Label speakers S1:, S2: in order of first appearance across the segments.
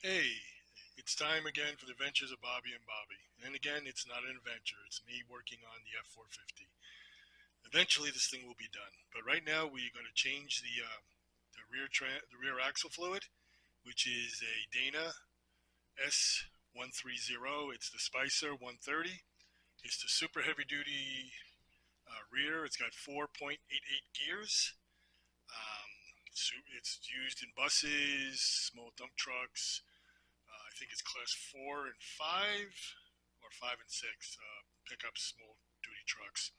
S1: Hey, it's time again for the adventures of Bobby and Bobby. And again, it's not an adventure, it's me working on the F450. Eventually, this thing will be done. But right now, we're going to change the rear axle fluid, which is a Dana S130. It's the Spicer 130. It's the super heavy duty rear. It's got 4.88 gears. Um, it's used in buses, small dump trucks, I think it's class 4 and 5, or 5 and 6 pickups, small duty trucks.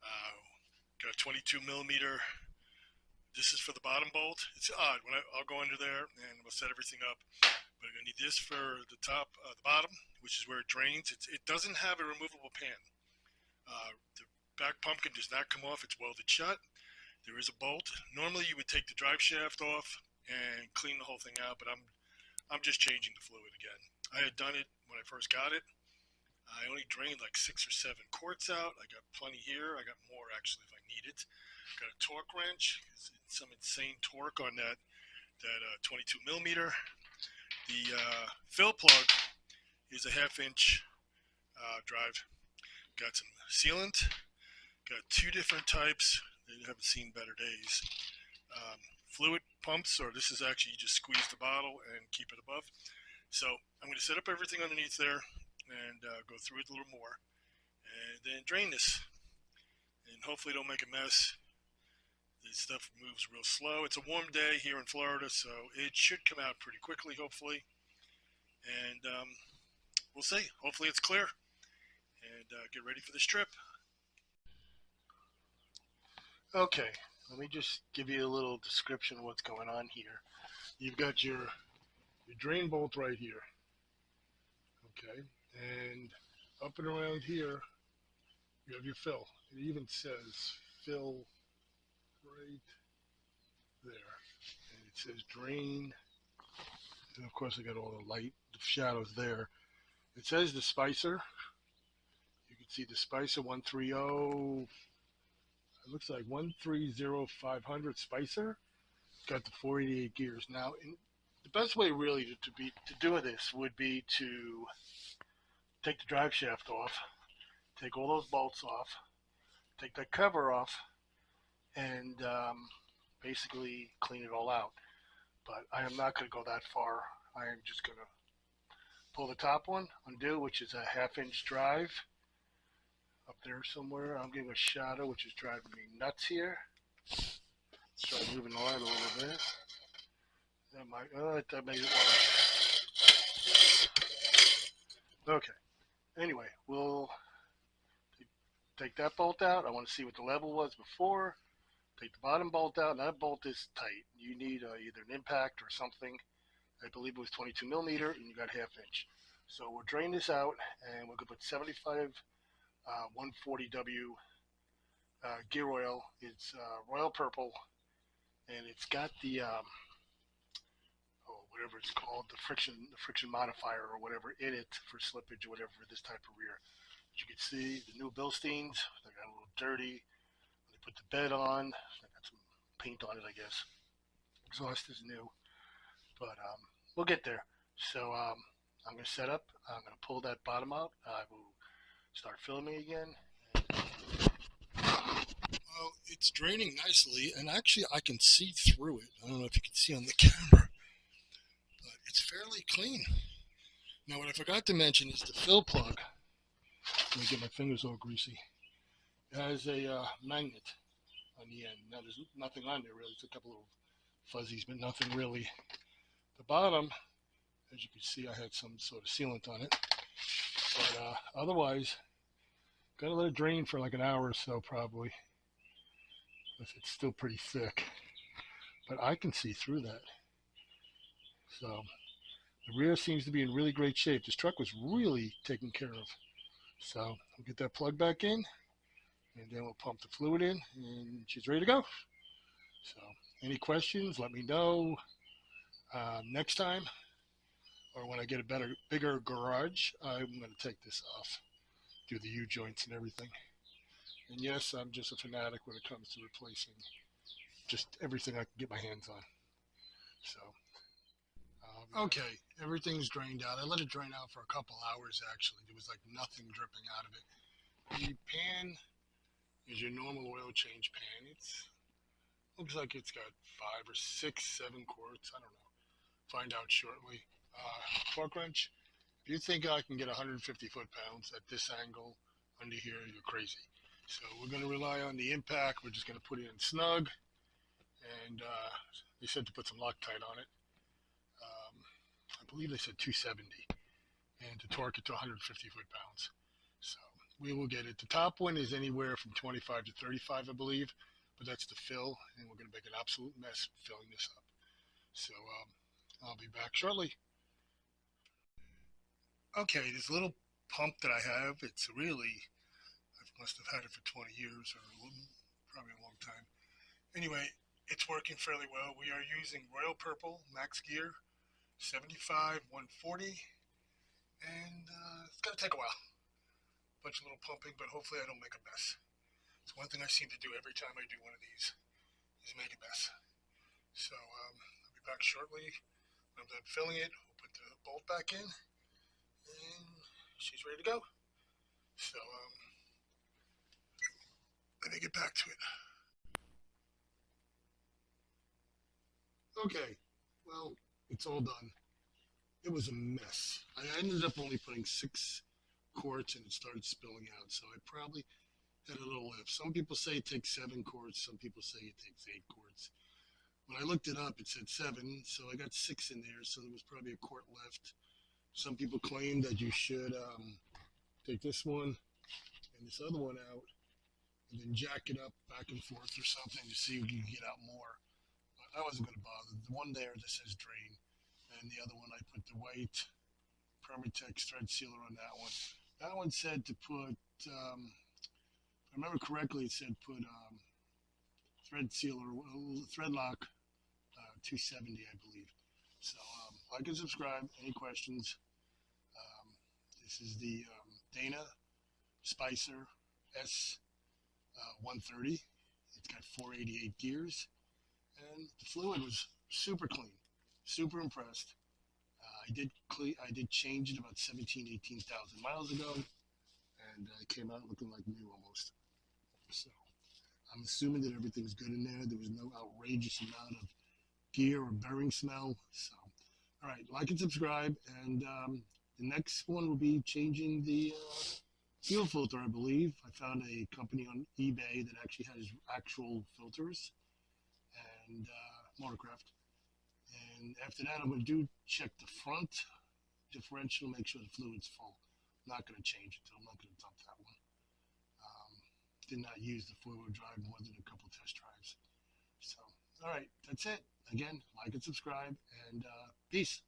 S1: Uh, got a 22 millimeter. This is for the bottom bolt. It's odd when I'll go under there and we'll set everything up. But I'm gonna need this for the top, the bottom, which is where it drains. It doesn't have a removable pan. The back pumpkin does not come off. It's welded shut. There is a bolt. Normally you would take the drive shaft off and clean the whole thing out, but I'm just changing the fluid again. I had done it when I first got it. I only drained like 6 or 7 quarts out. I got plenty here. I got more actually if I need it. Got a torque wrench. It's some insane torque on that 22 millimeter. The fill plug is a half-inch drive. Got some sealant. Got 2 different types. They haven't seen better days. Fluid pumps, or this is actually you just squeeze the bottle and keep it above. So I'm going to set up everything underneath there and go through it a little more, and then drain this, and hopefully don't make a mess. This stuff moves real slow. It's a warm day here in Florida, so it should come out pretty quickly, hopefully. And we'll see. Hopefully it's clear. And get ready for this trip.
S2: Okay, let me just give you a little description of what's going on here. You've got your drain bolt right here, okay, and up and around here you have your fill. It even says fill right there, and it says drain, and of course I got all the shadows there. It says the Spicer. You can see the Spicer 130. It looks like 130500 Spicer. Got the 488 gears. Now, the best way really to do this would be to take the drive shaft off, take all those bolts off, take that cover off, and basically clean it all out. But I am not going to go that far. I am just going to pull the top one, undo, which is a half-inch drive up there somewhere. I'm getting a shadow, which is driving me nuts here. Let's try moving the light a little bit. That made it work. Okay. Anyway, we'll take that bolt out. I want to see what the level was before. Take the bottom bolt out. That bolt is tight. You need either an impact or something. I believe it was 22 millimeter, and you got half-inch. So we'll drain this out, and we're going to put 75 140W gear oil. It's royal purple, and it's got the whatever it's called, the friction modifier or whatever in it for slippage or whatever for this type of rear. As you can see, the new Bilsteins, they got a little dirty. They put the bed on. They got some paint on it, I guess. Exhaust is new, but we'll get there. So I'm going to set up. I'm going to pull that bottom out. I will start filming again.
S1: Well, it's draining nicely, and actually I can see through it. I don't know if you can see on the camera, but it's fairly clean. Now, what I forgot to mention is the fill plug. Let me get my fingers all greasy. It has a magnet on the end. Now, there's nothing on there really. It's a couple of fuzzies, but nothing really. The bottom, as you can see, I had some sort of sealant on it. But otherwise, gotta let it drain for like an hour or so probably. It's still pretty thick. But I can see through that. So the rear seems to be in really great shape. This truck was really taken care of. So we'll get that plug back in, and then we'll pump the fluid in, and she's ready to go. So any questions, let me know next time, or when I get a bigger garage, I'm going to take this off, do the U-joints and everything. And yes, I'm just a fanatic when it comes to replacing just everything I can get my hands on. So
S2: Okay, everything's drained out. I let it drain out for a couple hours actually. There was like nothing dripping out of it. The pan is your normal oil change pan. It's looks like it's got 5 or 6, 7 quarts. I don't know. Find out shortly. Torque wrench. If you think I can get 150 foot-pounds at this angle under here, you're crazy. So we're going to rely on the impact. We're just going to put it in snug, and they said to put some Loctite on it. I believe they said 270, and to torque it to 150 foot-pounds. So we will get it. The top one is anywhere from 25 to 35, I believe, but that's the fill, and we're going to make an absolute mess filling this up. So I'll be back shortly. Okay, this little pump that I have, it's really, I must have had it for 20 years or probably a long time. Anyway, it's working fairly well. We are using Royal Purple Max Gear 75 140, and it's going to take a while. Bunch of little pumping, but hopefully I don't make a mess. It's one thing I seem to do every time I do one of these is make a mess. So I'll be back shortly. When I'm done filling it, we'll put the bolt back in, and she's ready to go. So let me get back to it. Okay, well, it's all done. It was a mess. I ended up only putting 6 quarts and it started spilling out, so I probably had a little lift. Some people say it takes 7 quarts, some people say it takes 8 quarts. When I looked it up, it said 7, so I got 6 in there, so there was probably a quart left. Some people claim that you should take this one and this other one out and then jack it up back and forth or something to see if you can get out more. But I wasn't going to bother. The one there that says drain, and the other one I put the white Permatex thread sealer on that one. That one said to put, if I remember correctly, it said put thread sealer, thread lock 270, I believe. So like and subscribe. Any questions? This is the Dana Spicer S130. It's got 488 gears, and the fluid was super clean. Super impressed. I did change it about 18,000 miles ago, and it came out looking like new almost. So I'm assuming that everything's good in there. There was no outrageous amount of gear or bearing smell. So, all right, like and subscribe, and the next one will be changing the fuel filter, I believe. I found a company on eBay that actually has actual filters and Motorcraft. And after that, I'm going to check the front differential, make sure the fluid's full. I'm not going to change it, I'm not going to dump that one. Did not use the four-wheel drive more than a couple test drives. So, all right, that's it. Again, like and subscribe, and peace.